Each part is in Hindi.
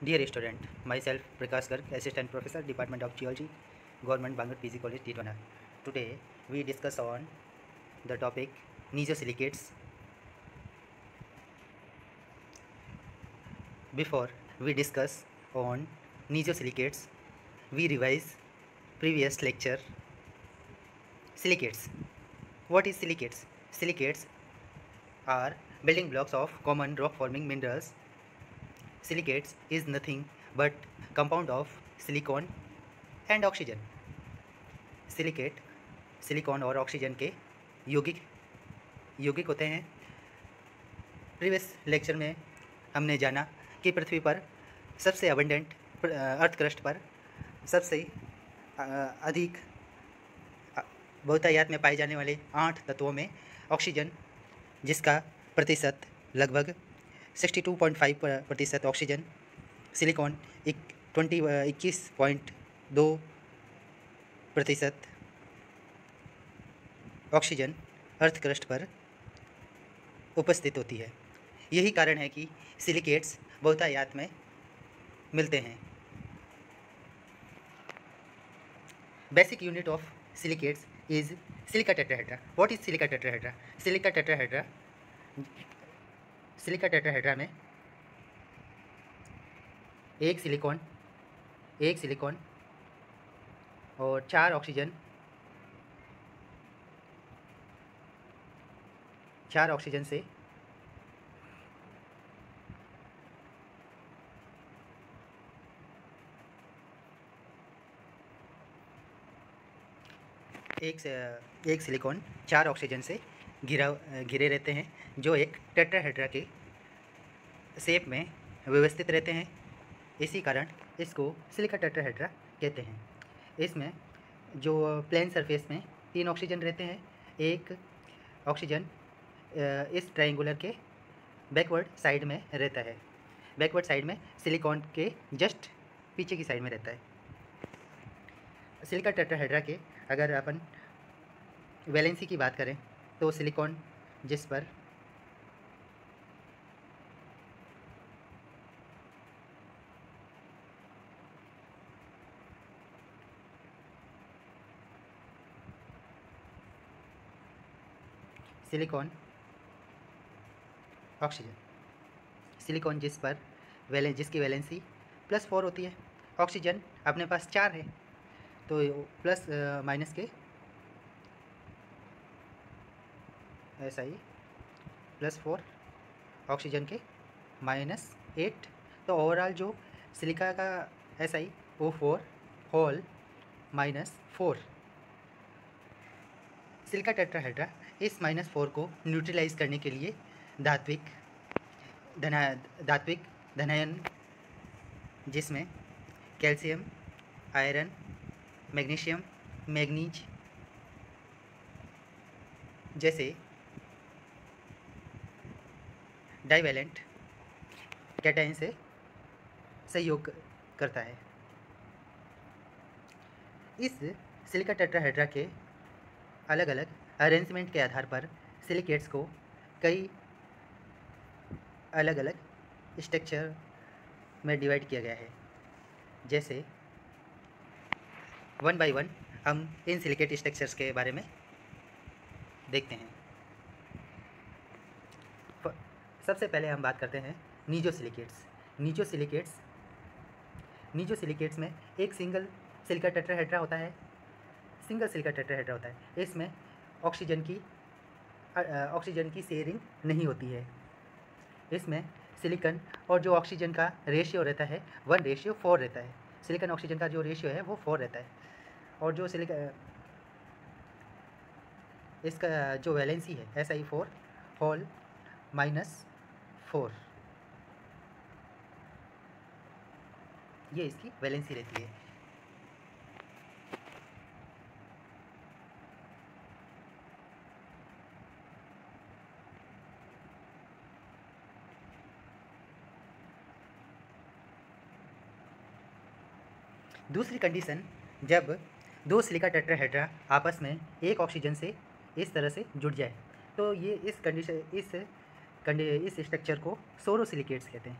Dear student, myself Prakash Garg, Assistant Professor, Department of Geology, Government Bangalore PG College, Titwana. Today we discuss on the topic Niesosilicates. Before we discuss on Niesosilicates, we revise previous lecture. Silicates. What is silicates? Silicates are building blocks of common rock forming minerals. Silicates is nothing but compound of silicon and oxygen. Silicate silicon और ऑक्सीजन के यौगिक होते हैं। प्रीवियस लेक्चर में हमने जाना कि पृथ्वी पर सबसे अबंडेंट अर्थ क्रस्ट पर सबसे अधिक बहुतायत में पाए जाने वाले 8 तत्वों में ऑक्सीजन, जिसका प्रतिशत लगभग 62.5% oxygen, silicon 21.2% oxygen earth crust पर उपस्थित होती है। यही कारण है कि सिलिकेट्स बहुतायत में मिलते हैं। Basic unit of silicates is silica tetrahedra. What is silica tetrahedra? Silica tetrahedra में एक सिलिकॉन और 4 ऑक्सीजन से एक सिलिकॉन 4 ऑक्सीजन से घिरे रहते हैं, जो एक टेट्राहेड्रा के शेप में व्यवस्थित रहते हैं। इसी कारण इसको सिलिका टेट्राहेड्रा कहते हैं। इसमें जो प्लेन सरफेस में 3 ऑक्सीजन रहते हैं, एक ऑक्सीजन इस ट्रायंगुलर के बैकवर्ड साइड में रहता है। बैकवर्ड साइड में सिलिकॉन के जस्ट पीछे की साइड में रहता है। सिलिका टेट्राहेड्रा के अगर अपन वैलेंसी की बात करें तो सिलिकॉन जिस पर सिलिकॉन जिस पर जिसकी वैलेंसी +4 होती है, ऑक्सीजन अपने पास 4 है, तो प्लस माइनस के ऐसा ही +4 ऑक्सीजन के -8, तो ओवरऑल जो सिलिका का ऐसा ही O4 होल -4। सिलिका टेट्राहेड्रा इस -4 को न्यूट्रलाइज करने के लिए धात्विक धनायन, जिसमें कैल्शियम, आयरन, मैग्नीशियम, मैग्नीज जैसे डाइवैलेंट कैटायन से सहयोग करता है। इस सिलिका टेट्राहेड्रा के अलग अलग अरेंजमेंट के आधार पर सिलिकेट्स को कई अलग अलग स्ट्रक्चर में डिवाइड किया गया है। जैसे 1 बाय 1 हम इन सिलिकेट स्ट्रक्चर्स के बारे में देखते हैं। सबसे पहले हम बात करते हैं नियोसिलिकेट्स। नियोसिलिकेट्स में एक सिंगल सिलिका टेट्राहेड्रा होता है। इसमें ऑक्सीजन की शेयरिंग नहीं होती है। इसमें सिलिकॉन और जो ऑक्सीजन का रेशियो रहता है 1:4 रहता है। सिलिकॉन ऑक्सीजन का जो रेशियो है वो 4 रहता है। और जो इसका जो वैलेंसी है Si4 होल -4, ये इसकी वैलेंसी रहती है। दूसरी कंडीशन, जब 2 सिलिका टेट्राहेड्रा आपस में एक ऑक्सीजन से इस तरह से जुड़ जाए, तो ये इस स्ट्रक्चर को सोरोसिलिकेट्स कहते हैं।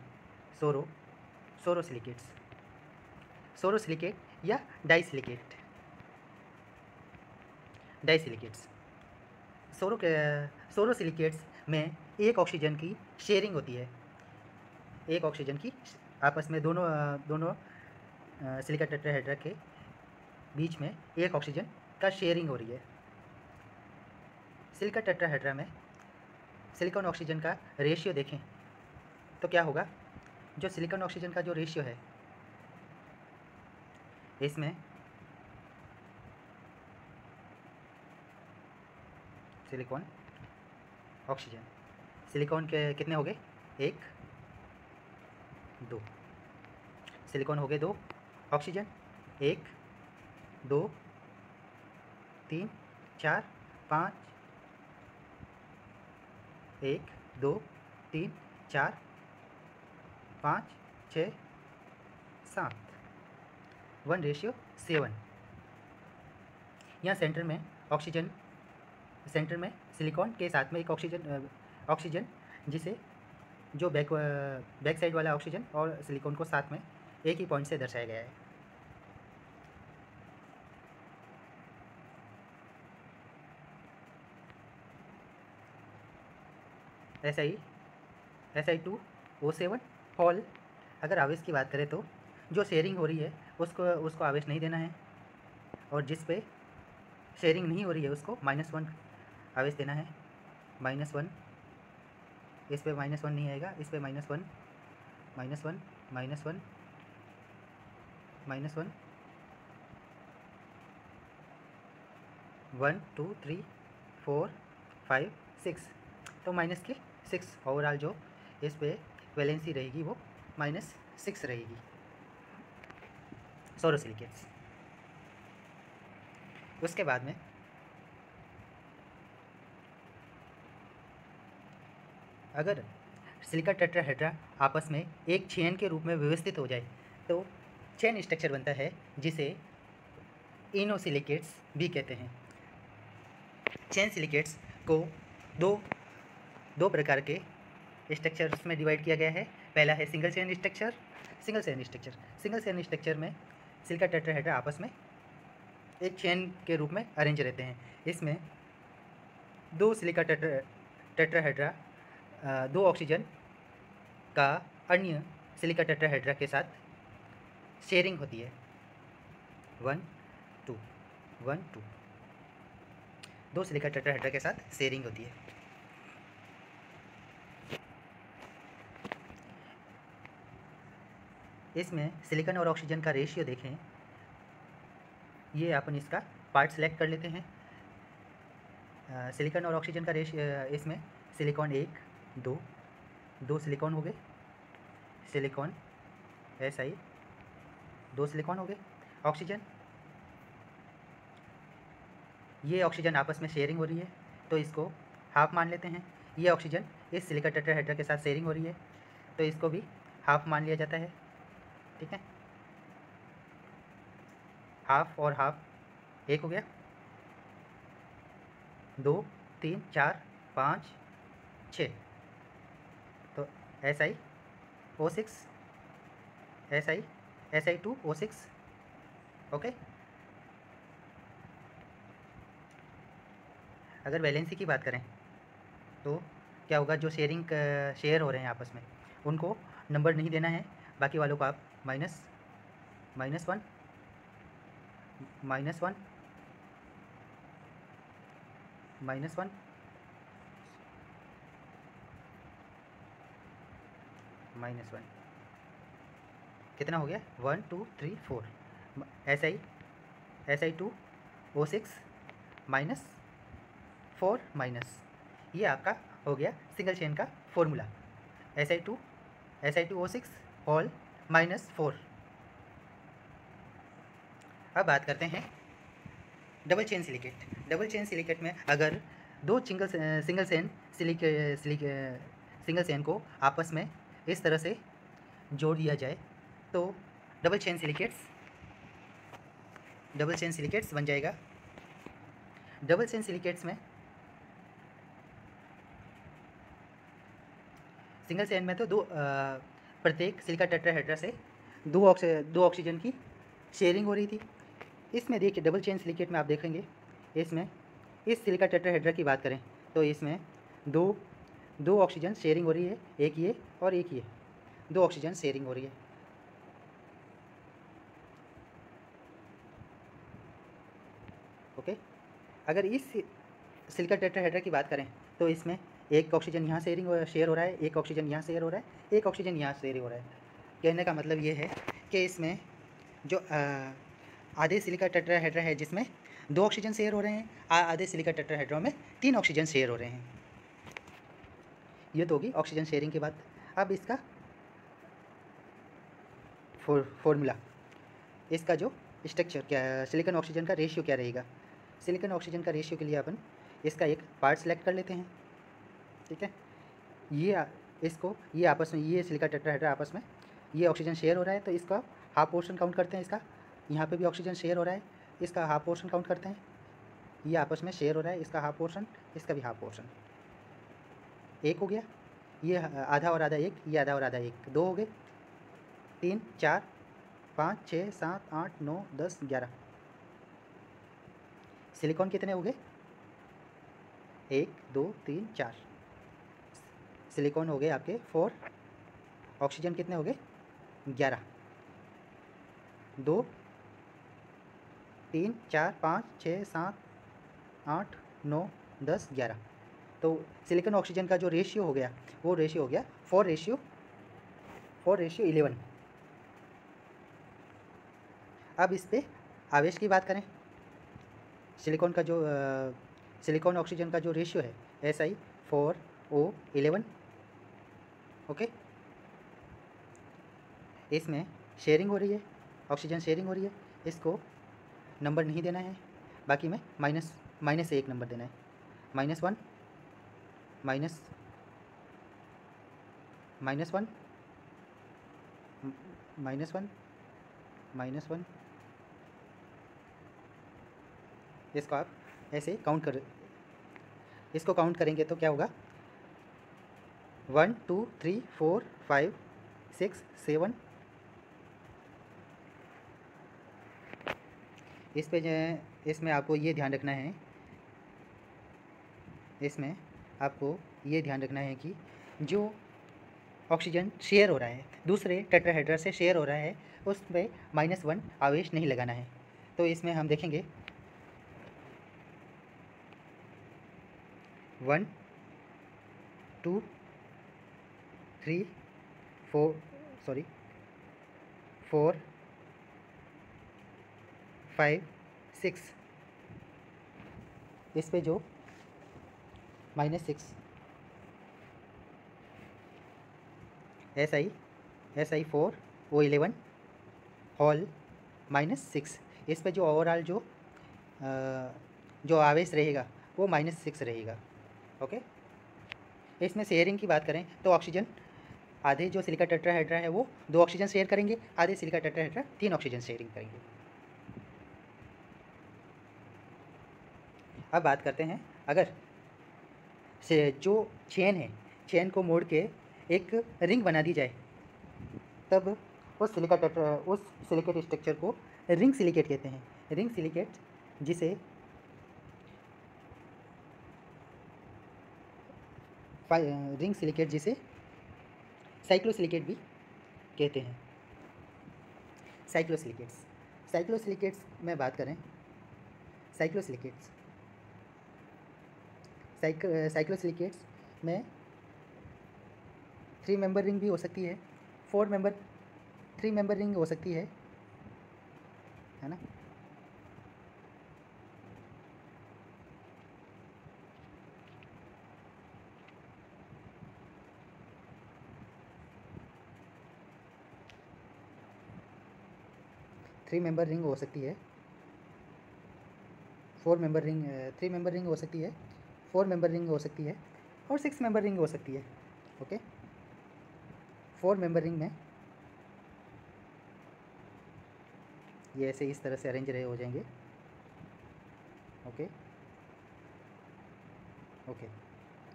सोरोसिलिकेट्स, सोरोसिलिकेट या डाइसिलिकेट, डाइसिलिकेट्स। सोरोसिलिकेट्स में एक ऑक्सीजन की शेयरिंग होती है, एक ऑक्सीजन की आपस में दोनों सिलिका टेट्राहेड्रा के बीच में एक ऑक्सीजन का शेयरिंग हो रही है। सिलिका टेट्राहेड्रा में सिलिकॉन ऑक्सीजन का रेशियो देखें तो क्या होगा, जो सिलिकॉन ऑक्सीजन का जो रेशियो है इसमें सिलिकॉन ऑक्सीजन, सिलिकॉन के कितने हो गए, 1 2, सिलिकॉन हो गए 2, ऑक्सीजन 1 2 3 4 5, 1 2 3 4 5 6 7, 1:7। यहाँ सेंटर में ऑक्सीजन, सेंटर में सिलिकॉन के साथ में एक ऑक्सीजन जिसे जो बैक साइड वाला ऑक्सीजन और सिलिकॉन को साथ में एक ही पॉइंट से दर्शाया गया है। Si2O7 hall. अगर आवेश की बात करें तो जो शेयरिंग हो रही है उसको आवेश नहीं देना है, और जिस पे शेयरिंग नहीं हो रही है उसको -1 आवेश देना है। -1, इस पे -1 नहीं आएगा, इस पे -1 -1 -1 -1 1 2 3 4 5 6, तो -6 ओवरऑल जो इस पे वैलेंसी रहेगी वो -6 रहेगी सोरोसिलिकेट्स। उसके बाद में अगर सिलिका टेट्राहेड्रा आपस में एक चेन के रूप में व्यवस्थित हो जाए तो चेन स्ट्रक्चर बनता है जिसे इनोसिलिकेट्स भी कहते हैं। चेन सिलिकेट्स को दो प्रकार के स्ट्रक्चर्स में डिवाइड किया गया है। पहला है single chain structure. Single chain structure में सिलिका टेट्राहेड्रा आपस में एक चेन के रूप में अरेंज रहते हैं। इसमें 2 सिलिका टेट्राहेड्रा 2 ऑक्सीजन का अन्य सिलिका टेट्राहेड्रा के साथ शेयरिंग होती है। 1 2 1 2, 2 सिलिका टेट्राहेड्रा के साथ शेयरिंग होती है। इसमें सिलिकॉन और ऑक्सीजन का रेशियो देखें, ये अपन इसका पार्ट सेलेक्ट कर लेते हैं। सिलिकॉन और ऑक्सीजन का रेशियो, इसमें सिलिकॉन 1 2 सिलिकॉन हो गए, सिलिकॉन Si 2 सिलिकॉन हो गए। ऑक्सीजन, ये ऑक्सीजन आपस में शेयरिंग हो रही है तो इसको हाफ मान लेते हैं। ये ऑक्सीजन इस सिलिका टेट्राहेड्रा के साथ शेयरिंग हो रही है तो इसको भी हाफ मान लिया जाता है। ठीक है, हाफ और हाफ 1 हो गया, 2 3 4 5 6, तो Si2O6 ओके। अगर वैलेंसी की बात करें तो क्या होगा, जो शेयर हो रहे हैं आपस में उनको नंबर नहीं देना है, बाकी वालों को आप -1 -1 -1 कितना हो गया, 1 2 3 4, Si2O6 -4 ये आपका हो गया सिंगल चेन का फॉर्मूला, Si2O6 होल -4। अब बात करते हैं double chain silicate. Double chain silicate में अगर 2 सिंगल चेन को आपस में इस तरह से जोड़ दिया जाए तो डबल चेन सिलिकेट्स बन जाएगा। डबल चेन सिलिकेट्स में सिंगल चेन में तो प्रत्येक सिलिका टेट्राहेड्रा से दो ऑक्सीजन की शेयरिंग हो रही थी। इसमें देखिए डबल चेन सिलिकेट में आप देखेंगे, इसमें इस सिलिका टेट्राहेड्रा की बात करें तो इसमें दो ऑक्सीजन शेयरिंग हो रही है, एक ये और एक ये, दो ऑक्सीजन शेयरिंग हो रही है। ओके, अगर इस सिलिका टेट्राहेड्रा की बात करें तो इसमें एक ऑक्सीजन यहाँ शेयर हो रहा है, एक ऑक्सीजन यहाँ शेयर हो रहा है, एक ऑक्सीजन यहाँ शेयर हो रहा है। कहने का मतलब ये है कि इसमें जो आधे सिलिका टेट्राहेड्रा है जिसमें दो ऑक्सीजन शेयर हो रहे हैं, आधे सिलिका टेट्राहेड्रा में तीन ऑक्सीजन शेयर हो रहे हैं। ये तो होगी ऑक्सीजन शेयरिंग की बात। अब इसका फॉर्मूला, इसका जो स्ट्रक्चर क्या, सिलिकॉन ऑक्सीजन का रेशियो क्या रहेगा। सिलिकॉन ऑक्सीजन का रेशियो के लिए अपन इसका एक पार्ट सेलेक्ट कर लेते हैं। ठीक है, ये आपस में, ये सिलिका टेट्राहेड्रा आपस में ये ऑक्सीजन शेयर हो रहा है तो इसका हाफ पोर्शन काउंट करते हैं। इसका यहाँ पे भी ऑक्सीजन शेयर हो रहा है, इसका हाफ पोर्शन काउंट करते हैं। ये आपस में शेयर हो रहा है, इसका हाफ पोर्शन, इसका भी हाफ पोर्शन। एक हो गया, ये आधा और आधा एक, ये आधा और आधा एक, दो हो गए, 3 4 5 6 7 8 9 10 11। सिलिकॉन कितने हो गए, 1 2 3 4। सिलिकॉन हो गए आपके 4, ऑक्सीजन कितने हो गए 11, 2 3 4 5 6 7 8 9 10 11। तो सिलिकॉन ऑक्सीजन का जो रेशियो हो गया वो रेशियो हो गया 4:11। अब इस पे आवेश की बात करें, सिलिकॉन का जो सिलिकॉन ऑक्सीजन का जो रेशियो है Si4O11। ओके, इसमें शेयरिंग हो रही है, ऑक्सीजन शेयरिंग हो रही है, इसको नंबर नहीं देना है, बाकी में माइनस से एक नंबर देना है, -1 -1 -1 इसको आप ऐसे इसको काउंट करेंगे तो क्या होगा, 1 2 3 4 5 6 7। इस पे जो है, इसमें आपको ये ध्यान रखना है, इसमें आपको ये ध्यान रखना है कि जो ऑक्सीजन शेयर हो रहा है दूसरे टेट्राहेड्रा से शेयर हो रहा है उस पर -1 आवेश नहीं लगाना है। तो इसमें हम देखेंगे 1 2 3 4 5 6। इस पे जो -6 Si4O11 होल -6, इस पे जो ओवरऑल जो आवेश रहेगा वो -6 रहेगा। ओके, इसमें शेयरिंग की बात करें तो ऑक्सीजन आधे जो सिलिका टेट्राहेड्रा है वो 2 ऑक्सीजन शेयर करेंगे, आधे सिलिका टेट्राहेड्रा 3 ऑक्सीजन शेयरिंग करेंगे। अब बात करते हैं, अगर से जो चेन है, चेन को मोड़ के एक रिंग बना दी जाए तब उस सिलिकेट स्ट्रक्चर को रिंग सिलिकेट कहते हैं। रिंग सिलिकेट जिसे साइक्लोसिलिकेट भी कहते हैं। साइक्लोसिलिकेट्स में बात करें, साइक्लोसिलिकेट्स में 3 मेंबर रिंग भी हो सकती है, 3 मेंबर रिंग हो सकती है ना। 3 मेंबर रिंग हो सकती है, 3 मेंबर रिंग हो सकती है, 4 मेंबर रिंग हो सकती है और 6 मेंबर रिंग हो सकती है। ओके, 4 मेंबर रिंग में ये ऐसे इस तरह से अरेंज रहे हो जाएंगे। ओके,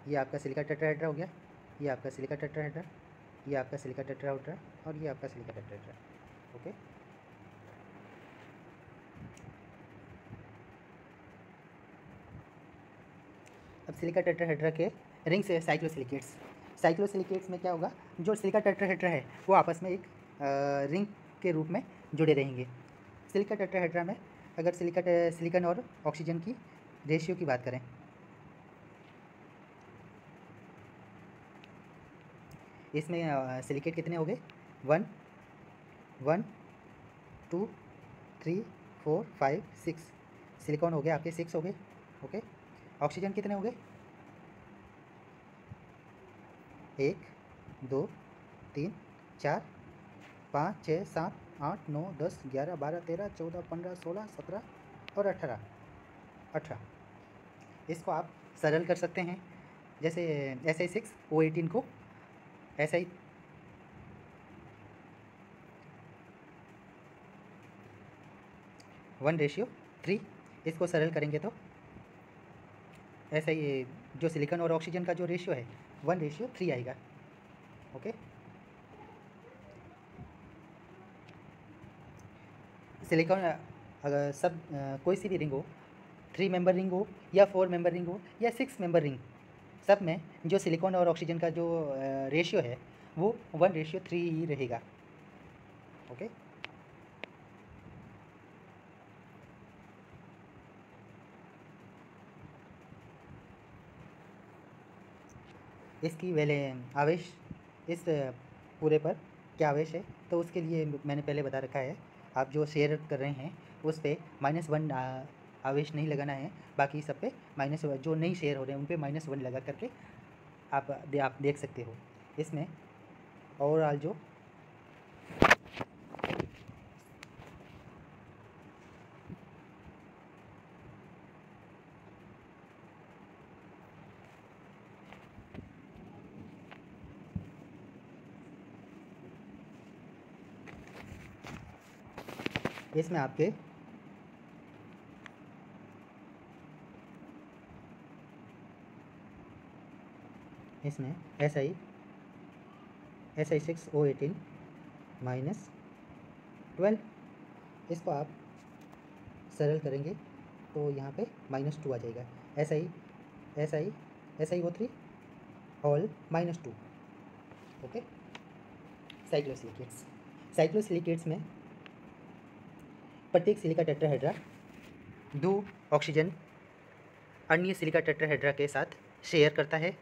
ये आपका सिलिका टेट्राहेड्रा हो गया, ये आपका सिलिका टेट्राहेड्रा, ये आपका सिलिका टेट्राहेड्रा और ये आपका सिलिका टेट्राहेड्रा। सिलिका टेट्राहेड्रा के रिंग्स है साइक्लोसिलिकेट्स। साइक्लोसिलिकेट्स में क्या होगा, जो सिलिका टेट्राहेड्रा है वो आपस में एक रिंग के रूप में जुड़े रहेंगे। सिलिका टेट्राहेड्रा में अगर सिलिकॉन और ऑक्सीजन की रेशियो की बात करें, इसमें सिलिकेट कितने हो गए, 1 1 2 3 4 5 6, सिलिकॉन हो गए आपके 6 हो गए। ओके, ऑक्सीजन कितने हो गए, 1 2 3 4 5 6 7 8 9 10 11 12 13 14 15 16 17 और 18। इसको आप सरल कर सकते हैं, जैसे Si6O18 को Si 1:3, इसको सरल करेंगे तो ऐसा ही जो सिलिकॉन और ऑक्सीजन का जो रेशियो है 1:3 आएगा। ओके, सिलिकॉन अगर सब कोई सी भी रिंग हो, 3 मेंबर रिंग हो या 4 मेंबर रिंग हो या 6 मेंबर रिंग, सब में जो सिलिकॉन और ऑक्सीजन का जो रेशियो है वो 1:3 ही रहेगा। ओके, इसकी आवेश इस पूरे पर क्या आवेश है, तो उसके लिए मैंने पहले बता रखा है। आप जो शेयर कर रहे हैं उस पर -1 आवेश नहीं लगाना है, बाकी सब पे माइनस, जो नहीं शेयर हो रहे हैं उन पे -1 लगा करके आप देख सकते हो। इसमें ओवरऑल जो इसमें आपके इसमें Si6O18 -12, इसको आप सरल करेंगे तो यहाँ पे -2 आ जाएगा। SiO3 all -2। ओके, साइक्लोसिलिकेट्स में प्रत्येक सिलिका टेट्राहेड्रा 2 ऑक्सीजन अन्य सिलिका टेट्राहेड्रा के साथ शेयर करता है।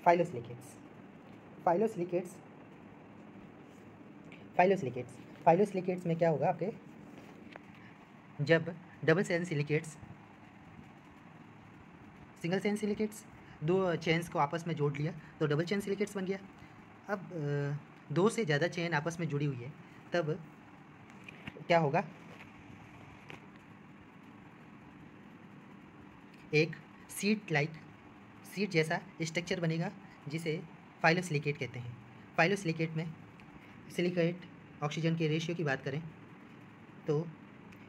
फाइलोसिलिकेट्स में क्या होगा आपके, जब double chain silicates single chain silicates 2 chains को आपस में जोड़ लिया तो डबल चेन सिलिकेट्स बन गया। अब 2 से ज़्यादा चेन आपस में जुड़ी हुई है तब क्या होगा, एक सीट जैसा स्ट्रक्चर बनेगा जिसे फाइलोसिलिकेट कहते हैं। फाइलोसिलिकेट में सिलिकेट ऑक्सीजन के रेशियो की बात करें तो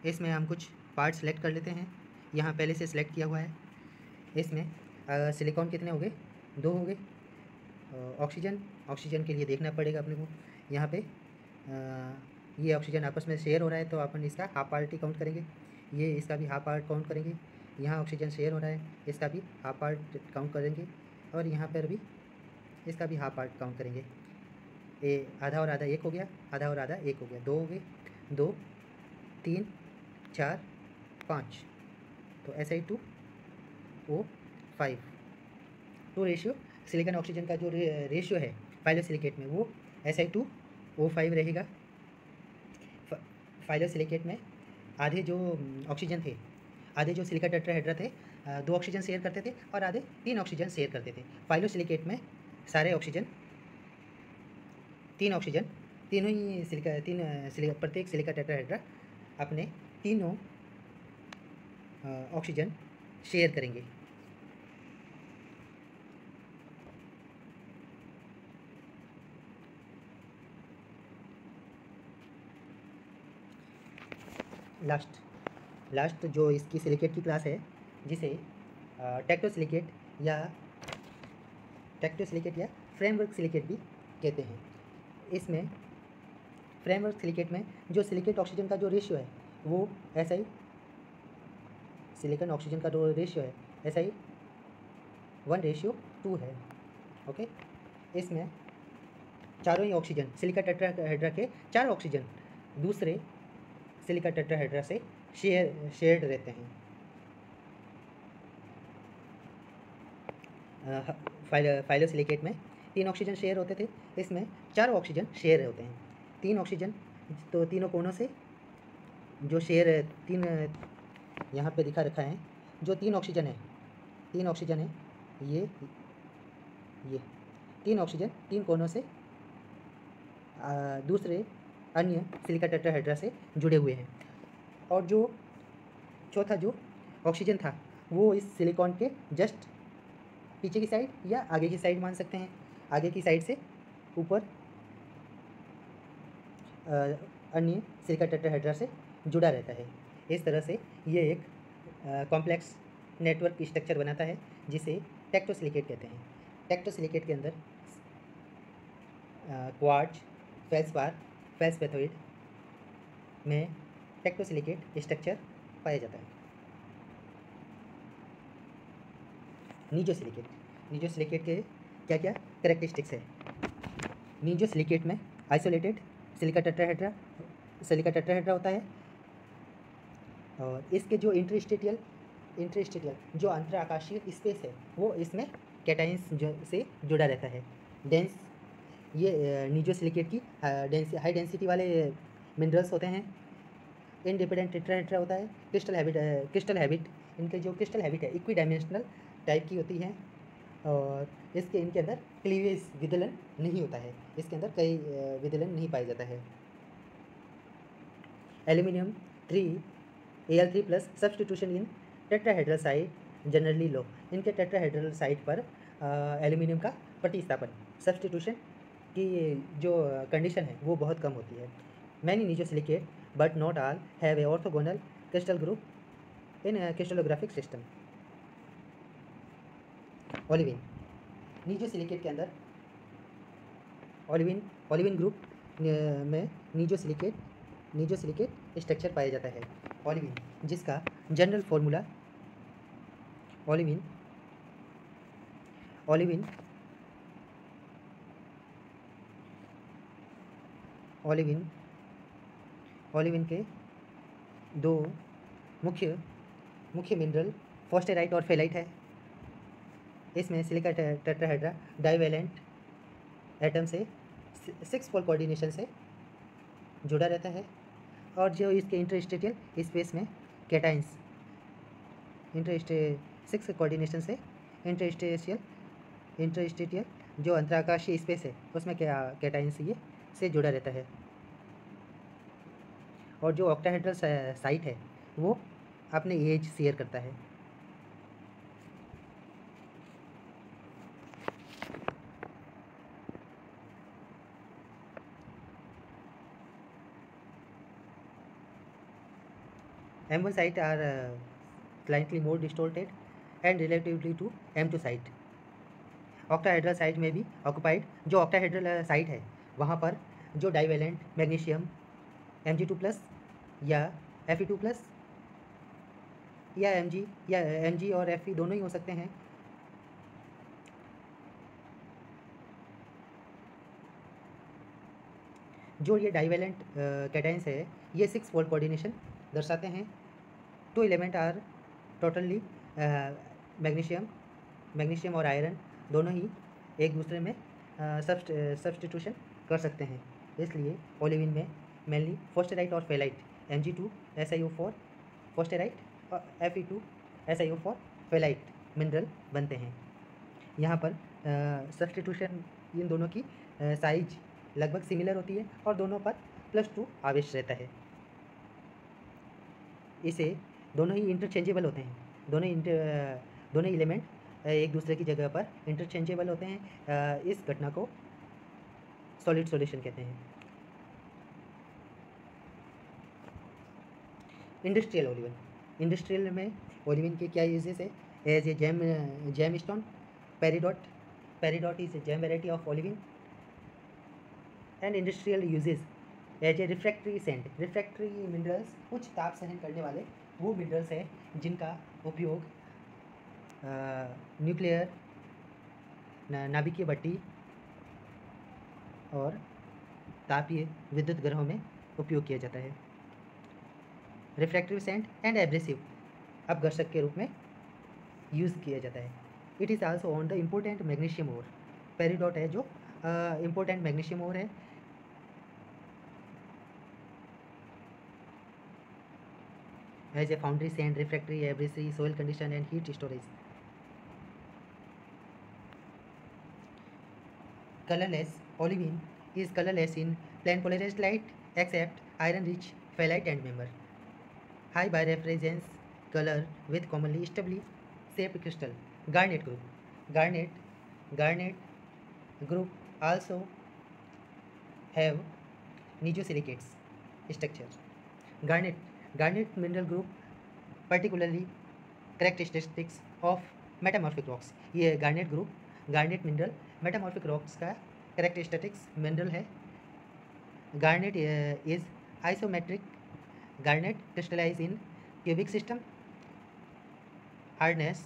इसमें हम कुछ पार्ट सेलेक्ट कर लेते हैं। यहाँ पहले से सिलेक्ट किया हुआ है। इसमें सिलिकॉन कितने हो गए, 2 हो गए। ऑक्सीजन के लिए देखना पड़ेगा अपने को। यहाँ पे ये ऑक्सीजन आपस में शेयर हो रहा है तो अपन इसका हाफ पार्ट ही काउंट करेंगे, ये इसका भी हाफ पार्ट काउंट करेंगे। यहाँ ऑक्सीजन शेयर हो रहा है, इसका भी हाफ पार्ट काउंट करेंगे और यहाँ पर भी इसका भी हाफ पार्ट काउंट करेंगे। ये आधा और आधा 1 हो गया, आधा और आधा 1 हो गया, 2 हो गए, 2 3 4 5, तो Si2O5। तो रेशियो सिलिकॉन ऑक्सीजन का जो रेशियो है फाइलोसिलिकेट में वो Si2O5 रहेगा। फाइलोसिलिकेट में आधे जो ऑक्सीजन थे, आधे जो सिलिका टेट्राहेड्रा थे 2 ऑक्सीजन शेयर करते थे और आधे 3 ऑक्सीजन शेयर करते थे। फाइलोसिलिकेट में सारे ऑक्सीजन 3 ऑक्सीजन, तीनों ही प्रत्येक सिलिका टेट्राहेड्रा अपने तीनों ऑक्सीजन शेयर करेंगे। लास्ट जो इसकी सिलिकेट की क्लास है जिसे टेक्टोसिलिकेट या फ्रेमवर्क सिलिकेट भी कहते हैं। इसमें फ्रेमवर्क सिलिकेट में जो सिलिकेट ऑक्सीजन का जो रेशियो है वो ऐसा ही, सिलिकॉन ऑक्सीजन का जो रेशियो है ऐसा ही 1:2 है। ओके, इसमें चारों ही ऑक्सीजन सिलिका टेट्राहेड्रा के 4 ऑक्सीजन दूसरे सिलिका टेट्राहेड्रा से शेयर्ड रहते हैं। फाइलोसिलिकेट में 3 ऑक्सीजन शेयर होते थे, इसमें 4 ऑक्सीजन शेयर होते हैं। 3 ऑक्सीजन तो तीनों कोनों से जो शेयर 3 यहाँ पे दिखा रखा है, जो 3 ऑक्सीजन है ये 3 ऑक्सीजन 3 कोनों से दूसरे अन्य सिलिका टेट्राहेड्रा से जुड़े हुए हैं। और जो चौथा जो ऑक्सीजन था वो इस सिलिकॉन के जस्ट पीछे की साइड या आगे की साइड मान सकते हैं, आगे की साइड से ऊपर अन्य सिलिका टेट्राहेड्रा से जुड़ा रहता है। इस तरह से ये एक कॉम्प्लेक्स नेटवर्क स्ट्रक्चर बनाता है जिसे टेक्टोसिलिकेट कहते हैं। टेक्टोसिलिकेट के अंदर क्वार्ट्ज, फेल्सपार, फेल्सपेथोइड में टेक्टोसिलिकेट स्ट्रक्चर पाया जाता है। नीजोसिलिकेट के क्या क्या कैरेक्टरिस्टिक्स है? नीजोसिलिकेट में आइसोलेटेड सिलिका टेट्राहेड्रा होता है और इसके जो इंटरस्टेटियल जो अंतर आकाशीय स्पेस है वो इसमें कैटाइंस से जुड़ा रहता है। डेंस ये नीजोसिलिकेट की हाई डेंसिटी वाले मिनरल्स होते हैं। इंडिपेंडेंट टेट्राहेड्रा होता है। क्रिस्टल हैबिट इनके जो क्रिस्टल हैबिट है इक्वी डायमेंशनल टाइप की होती है और इनके अंदर क्लीवेज विदलन नहीं होता है, इसके अंदर कई विदलन नहीं पाया जाता है। Aluminium 3Al3+ substitution in tetrahedral site generally लो। इनके टेट्राहेड्रल साइट पर एल्यूमिनियम का प्रतिस्थापन सब्सटीट्यूशन की जो कंडीशन है वो बहुत कम होती है। Many nesosilicate but not all have a orthogonal crystal group in crystallographic system. Olivine nesosilicate के अंदर ओलिविन ग्रुप में नीजोसिलिकेट स्ट्रक्चर पाया जाता है। ओलिविन जिसका जनरल फॉर्मूला ओलिविन के दो मुख्य मिनरल फॉस्टेराइट और फेलाइट है। इसमें सिलिका टेट्राहेड्रा डाइवेलेंट एटम से 6-फोल्ड कोऑर्डिनेशन से जुड़ा रहता है और जो इसके इंटरस्टेटियल स्पेस में कैटाइंस 6 कोऑर्डिनेशन से इंटरस्टेटियल जो अंतराकाशीय स्पेस है उसमें कैटाइंस ये से जुड़ा रहता है। और जो ऑक्टाहेड्रल साइट है वो अपने एज शेयर करता है। M1 site are slightly more distorted and relatively to M2 site. Octahedral site में भी ऑक्यूपाइड जो ऑक्टाहेड्रल साइट है वहाँ पर जो डाइवेलेंट मैग्नीशियम Mg2+ या Fe2+ या Mg और Fe दोनों ही हो सकते हैं। जो ये डाइवेलेंट कैटाइंस है ये 6-फोल्ड कोऑर्डिनेशन दर्शाते हैं। 2 एलिमेंट आर टोटली मैग्नीशियम और आयरन दोनों ही एक दूसरे में सब्सटीट्यूशन कर सकते हैं। इसलिए ओलिविन में मेनली फॉस्टेराइट और फेलाइट Mg2 SiO4 फॉस्टेराइट और Fe2 SiO4 फेलाइट मिनरल बनते हैं। यहाँ पर सब्सटीट्यूशन इन दोनों की साइज लगभग सिमिलर होती है और दोनों पर +2 आवेश रहता है। इसे दोनों ही इंटरचेंजेबल होते हैं। दोनों एलिमेंट एक दूसरे की जगह पर इंटरचेंजेबल होते हैं। इस घटना को सॉलिड सॉल्यूशन कहते हैं। इंडस्ट्रियल में ओलिविन के क्या यूजेस है? As a gem stone, peridot is a gem variety of olivine and industrial uses as a refractory sand. Refractory minerals कुछ ताप सहन करने वाले वो मिनरल्स हैं जिनका उपयोग न्यूक्लियर नाभिकीय भट्टी और तापीय विद्युत ग्रहों में उपयोग किया जाता है। रिफ्रैक्टिव सेंट एंड एब्रेसिव अपघर्षक के रूप में यूज़ किया जाता है। It is also on the important magnesium ore. Peridot है जो इम्पोर्टेंट मैग्नीशियम ओर है। As a foundry sand, refractory, abrasive, soil condition and heat storage. Colourless olivine is colorless in plain polarized light except iron rich phthalate and member. High birefringence color with commonly stably shaped crystal. Garnet group. Garnet group also have nesosilicates structure. Garnet mineral group particularly characteristics of metamorphic rocks. ये garnet group garnet mineral metamorphic rocks का characteristics mineral है। Garnet is isometric. Garnet crystallize in cubic system. Hardness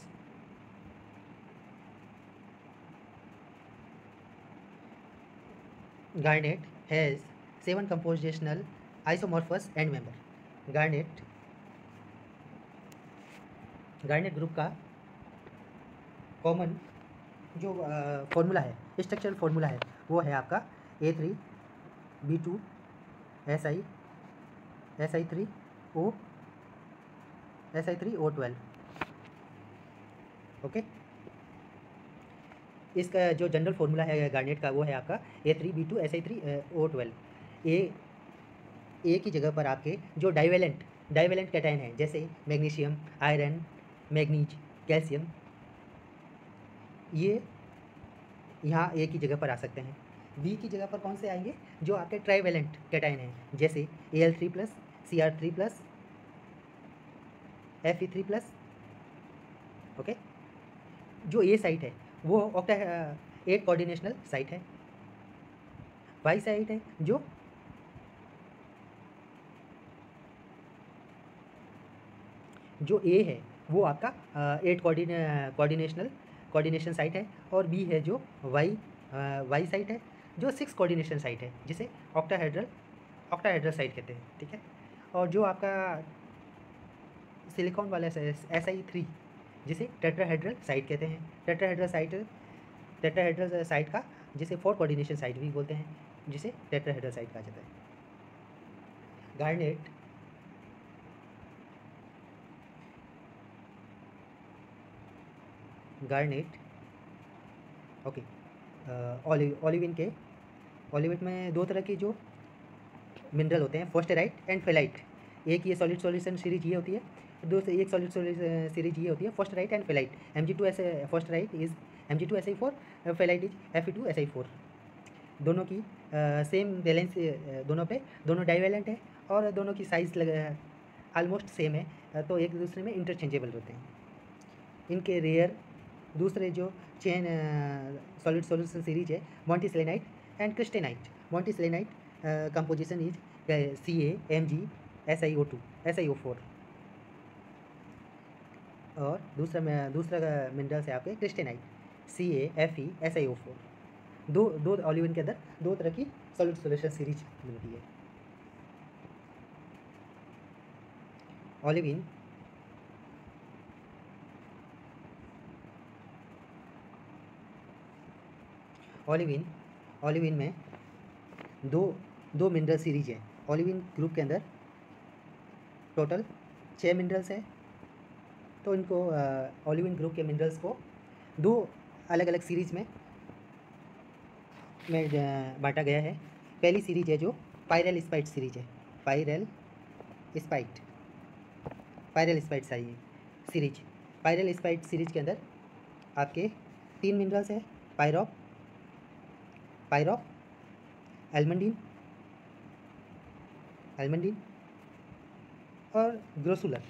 garnet has 7 compositional isomorphous end member. garnet group का कॉमन जो फॉर्मूला है, स्ट्रक्चरल फॉर्मूला है, वो है आपका A3B2 SI3O12। ओके, इसका जो जनरल फॉर्मूला है गार्नेट का वो है आपका A3B2 SI3O12। ए की जगह पर आपके जो डाइवेलेंट कैटायन है जैसे मैग्नीशियम, आयरन, मैग्नीज, कैल्शियम, ये यहाँ ए की जगह पर आ सकते हैं। बी की जगह पर कौन से आएंगे? जो आपके ट्राइवेलेंट कैटायन हैं जैसे Al3+, Cr3+, Fe3+। ओके, जो ए साइट है वो ऑक्टा 8 कोऑर्डिनेशनल साइट है। वाई साइट है जो ए है वो आपका 8 कोऑर्डिनेशन साइट है, और बी है जो वाई साइट है जो 6 कोऑर्डिनेशन साइट है, जिसे ऑक्टाहेड्रल साइट कहते हैं। ठीक है, और जो आपका सिलिकॉन वाला SI3 जिसे टेट्राहेड्रल साइट कहते हैं। टेट्राहेड्रल साइट का जिसे 4 कोऑर्डिनेशन साइट भी बोलते हैं, जिसे टेट्राहेड्रल साइट कहा जाता है। गार्नेट ओके, ओलिविन में दो तरह की जो मिनरल होते हैं, फोस्टेराइट एंड फेलाइट। एक ये सॉलिड सॉल्यूशन सीरीज ये होती है, दूसरी एक सॉलिड सॉल्यूशन सीरीज ये होती है, forsterite and fayalite. Mg2 forsterite is Mg2Si4, fayalite is Fe2Si4। दोनों की सेम वैलेंस, दोनों डाइवेलेंट है और दोनों की साइज ऑलमोस्ट सेम है, तो एक दूसरे में इंटरचेंजेबल होते हैं। इनके रेयर दूसरे जो चेन सॉलिड सॉल्यूशन सीरीज है मॉन्टीसेलेनाइट एंड क्रिस्टेनाइट। मॉन्टीसेलेनाइट कंपोजिशन इज CaMgSiO2SiO4, और दूसरा मिनरल है आपके क्रिस्टेनाइट CaFeSiO4। दो ऑलिविन के अंदर दो तरह की सॉलिड सॉल्यूशन सीरीज मिलती है। ओलिविन में दो मिनरल सीरीज है। ओलिविन ग्रुप के अंदर टोटल 6 मिनरल्स है, तो इनको ओलिविन ग्रुप के मिनरल्स को दो अलग अलग सीरीज में बांटा गया है। पहली सीरीज है जो पायरल स्पाइट सीरीज है, पायरल स्पाइट सीरीज। पायरल स्पाइट सीरीज के अंदर आपके 3 मिनरल्स है, पायरॉप, एल्मंडीन और ग्रोसुलर।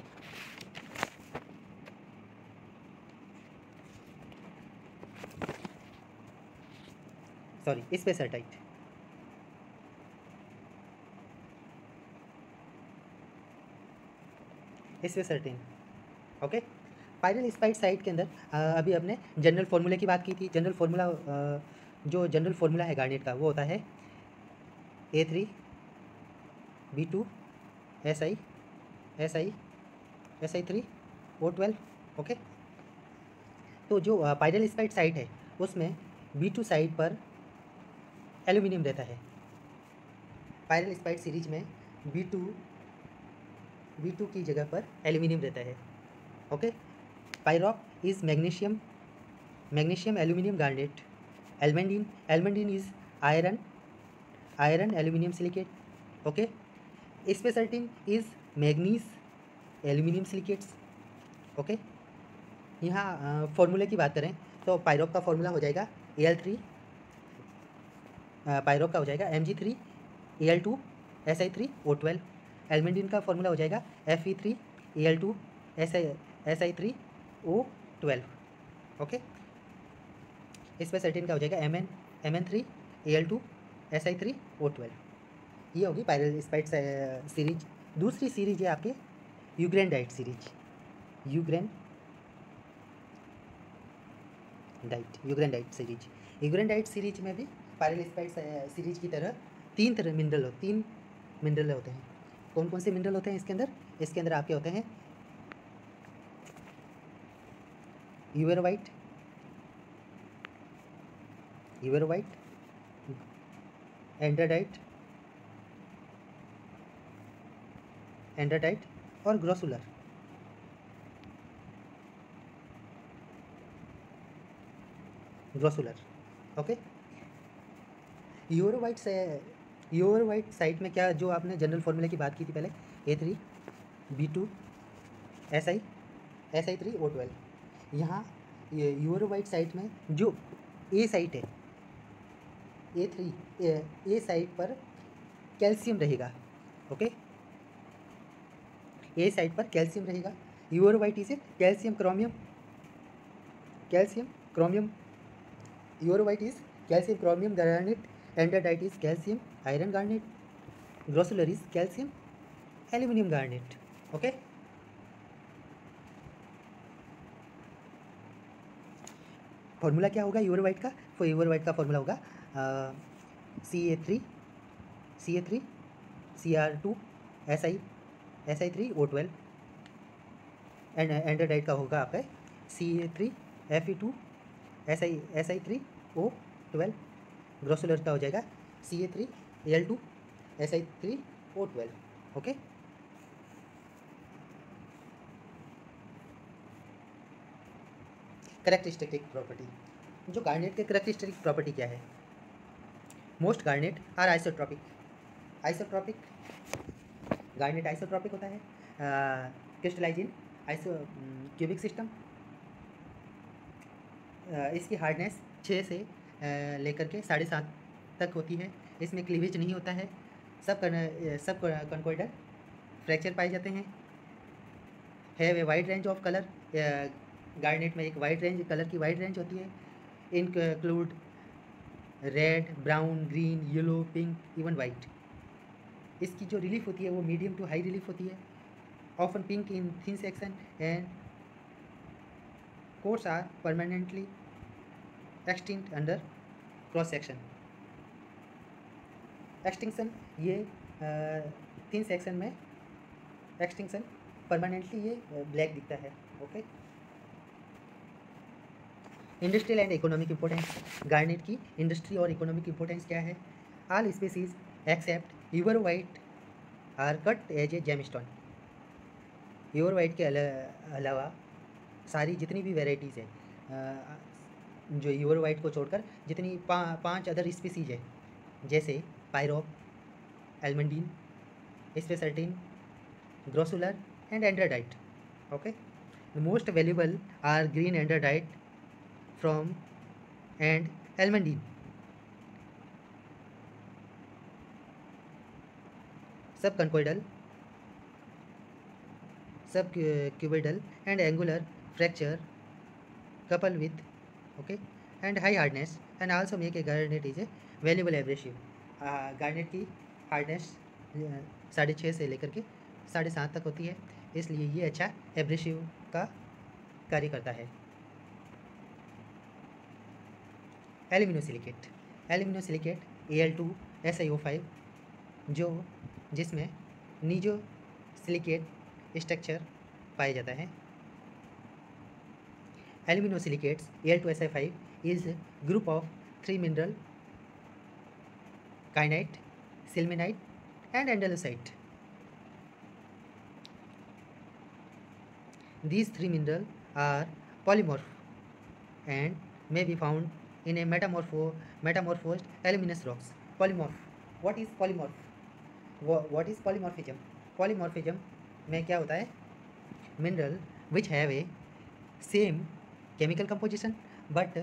स्पेसरटाइट। स्पेसर्टीन। ओके, पायरल स्पाइट साइट के अंदर अभी हमने जनरल फार्मूले की बात की थी। जनरल फार्मूला जो जनरल फार्मूला है गार्नेट का वो होता है A3B2 SI3O12। ओके, तो जो पायरल स्पाइट साइट है उसमें B2 साइड पर एल्यूमिनियम रहता है। पायरल स्पाइट सीरीज में B2 की जगह पर एल्यूमिनियम रहता है। Okay, pyrope is magnesium aluminium garnet. Almandine is iron aluminium silicate. Okay, spessartine is manganese aluminium silicates. Okay, यहाँ फॉर्मूले की बात करें तो पायरॉक का फॉर्मूला हो जाएगा Al3, पायरॉक का हो जाएगा Mg3Al2 Si3O12। एल्मंडीन का फॉर्मूला हो जाएगा Fe3Al2 Si3O12। ओके, स्पेसर्टीन का हो जाएगा Mn3Al2 Si3O12। ये होगी पायरल स्पाइट सीरीज। दूसरी सीरीज है आपके यूग्रेनाइट सीरीज। यूग्रेनाइट सीरीज में भी पायरल स्पाइट सीरीज की तरह तीन मिनरल होते हैं। कौन कौन से मिनरल होते हैं इसके अंदर? इसके अंदर आपके होते हैं यूवेरोवाइट, एंड्राडाइट और ग्रोसुलर। ओके, यूवेरोवाइट साइट में क्या, जो आपने जनरल फॉर्मूले की बात की थी पहले, A3B2 Si3O12। यहाँ यूवेरोवाइट साइट में जो ए साइट है ए साइट पर कैल्शियम रहेगा। ओके, ए साइट पर कैल्शियम रहेगा। Uvarovite is calcium chromium. Uvarovite is calcium chromium garnet. Andradite is calcium iron garnet. Grossular is calcium aluminium garnet. Okay, formula क्या होगा यूवेरोवाइट का? यूवेरोवाइट का फॉर्मूला होगा Ca3 Cr2 Si3O12। एंड्राडाइट का होगा आपका Ca3 Fe2 Si3O12। ग्रोसुलर का हो जाएगा Ca3Al2 Si3O12। Okay, characteristic property. जो गार्नेट के करेक्टरिस्टिक प्रॉपर्टी क्या है? Most garnet are isotropic. Garnet isotropic होता है। Crystallise in cubic system. इसकी हार्डनेस 6 से लेकर के 7.5 तक होती है। इसमें क्लीवेज नहीं होता है। सब कॉन्कोइडल फ्रैक्चर पाए जाते हैं। Have a wide range of colour. Garnet में एक कलर की वाइड रेंज होती है। Include red, brown, green, yellow, pink, even white. इसकी जो रिलीफ होती है वो मीडियम टू हाई रिलीफ होती है। Often pink in thin section and course are permanently extinct under cross section. Extinction, ये थिन सेक्शन में एक्सटिंक्शन परमानेंटली ये ब्लैक दिखता है। Okay, industrial and economic importance. Garnet की इंडस्ट्री और इकोनॉमिक इंपॉर्टेंस क्या है? All species except uvarovite are cut as a gemstone. Uvarovite के अलावा सारी जितनी भी वेराइटीज़ है, जो यूवेरोवाइट को छोड़कर जितनी 5 अदर स्पीसीज है, जैसे pyrope, almandine, spessartine, grossular and andradite. Okay, the most valuable are green andradite from and almandine। Subconchoidal, subcuboidal and angular fracture coupled with and high hardness and also make a garnet is a valuable abrasive। Garnet की हार्डनेस 6.5 से लेकर के 7.5 तक होती है। इसलिए ये अच्छा एब्रेसिव का कार्य करता है। एल्यूमिनो सिलिकेट Al2SiO5 जिसमें नीजो सिलिकेट स्ट्रक्चर पाया जाता है। Alumino silicates Al2Si5 is group of 3 mineral kyanite, sillimanite and andalusite. These 3 minerals are polymorph and may be found in a metamorphosed aluminous rocks. Polymorph. What is polymorph? What is polymorphism? Polymorphism में क्या होता है? Mineral which have a same chemical composition but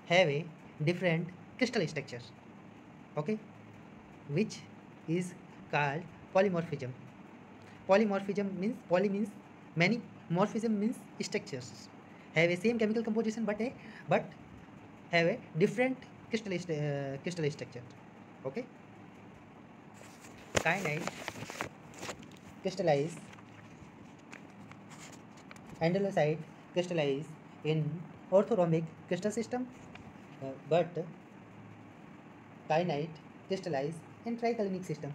have a different crystal structure. Okay, which is called polymorphism. Polymorphism means poly means many, morphism means structures have a same chemical composition but have a different crystal structure. Okay, kyanite crystallize, andalusite crystallize in orthorhombic crystal system, but kyanite crystallize in triclinic system.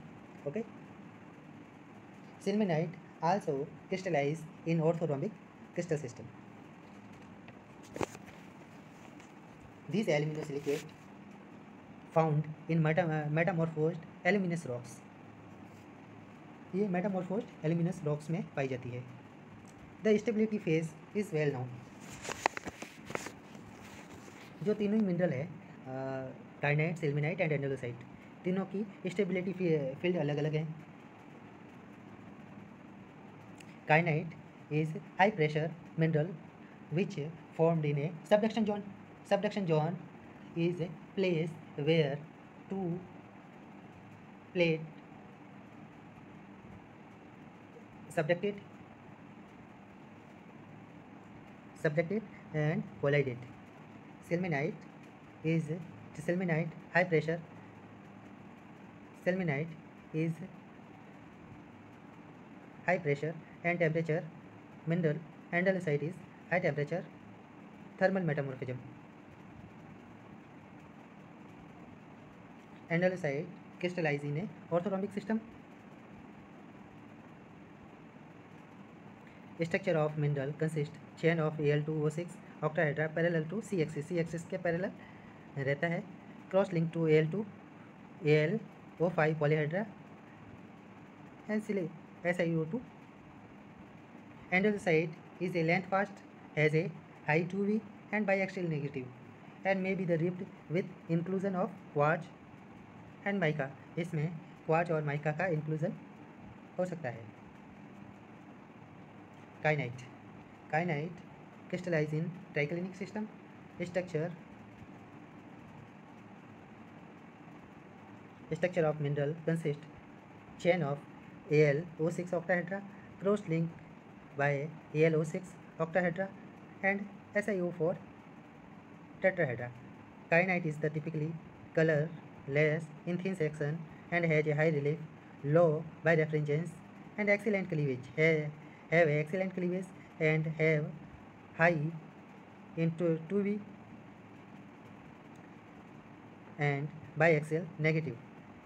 Okay, silmanite also crystallize in orthorhombic crystal system. These aluminosilicate found in metamorphosed aluminous rocks. ये metamorphosed aluminous rocks में पाई जाती है. The stability phase is well known. जो तीनों ही मिनरल है, काइनाइट, सिल्मेनाइट एंड एंडालोसाइट, तीनों की स्टेबिलिटी फील्ड अलग अलग है. Kyanite is high pressure mineral which formed in a subduction zone. Subduction zone is a place where two plates subducted and collided. Silmanite high pressure. Silmanite is high pressure and temperature mineral. Andalusite is high temperature thermal metamorphism. Andalusite crystallize in a orthorhombic system. Structure of mineral consists chain of Al2O6 octahedra parallel to C axis. C axis के parallel रहता है. Cross link to Al2 AlO5 polyhedra and SiO2. Andalusite is a length fast, has a high 2V and biaxial negative, and may be the ribbed with inclusion of quartz and mica. इसमें quartz और mica का inclusion हो सकता है. Kyanite crystallize in triclinic system. Structure of mineral consists chain of Al O6 octahedra cross link by Al O6 octahedra and SiO4 tetrahedra. Kyanite is the typically colorless in thin section and has a high relief, low birefringence and excellent cleavage. Have excellent cleavage and have high into 2V and biaxial negative.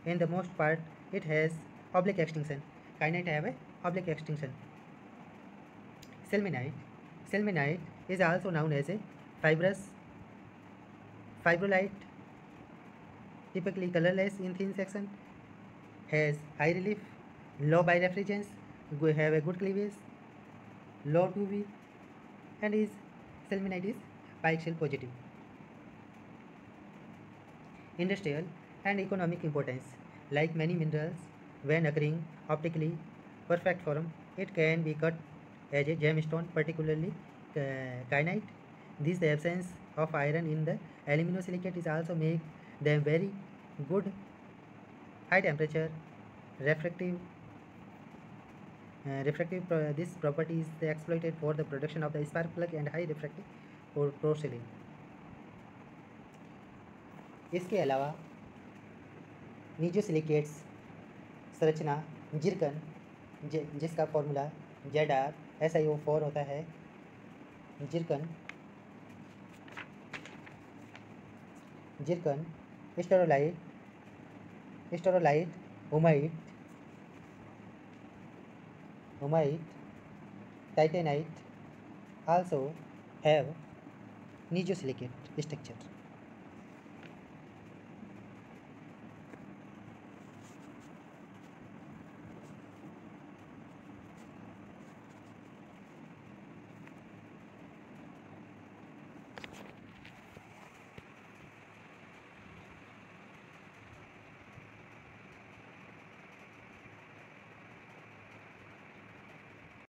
In the most part, it has oblique extinction. Kyanite have a oblique extinction. Silmanite is also known as a fibrolite, typically colorless in thin section, has high relief, low birefringence, have a good cleavage, low 2V, and silmanite is biaxial positive. Industrial and economic importance. Like many minerals, when occurring optically perfect form, it can be cut as a gemstone, particularly kyanite. This the absence of iron in the aluminosilicate is also make them very good high temperature refractive. This property is exploited for the production of the spark plug and high refractive porcelain. इसके अलावा नीजो सिलिकेट्स संरचना जिरकन जिसका फॉर्मूला ZrSiO4 होता है। जिरकन स्टेरोलाइट humite titanite also have nitrosilicate structure.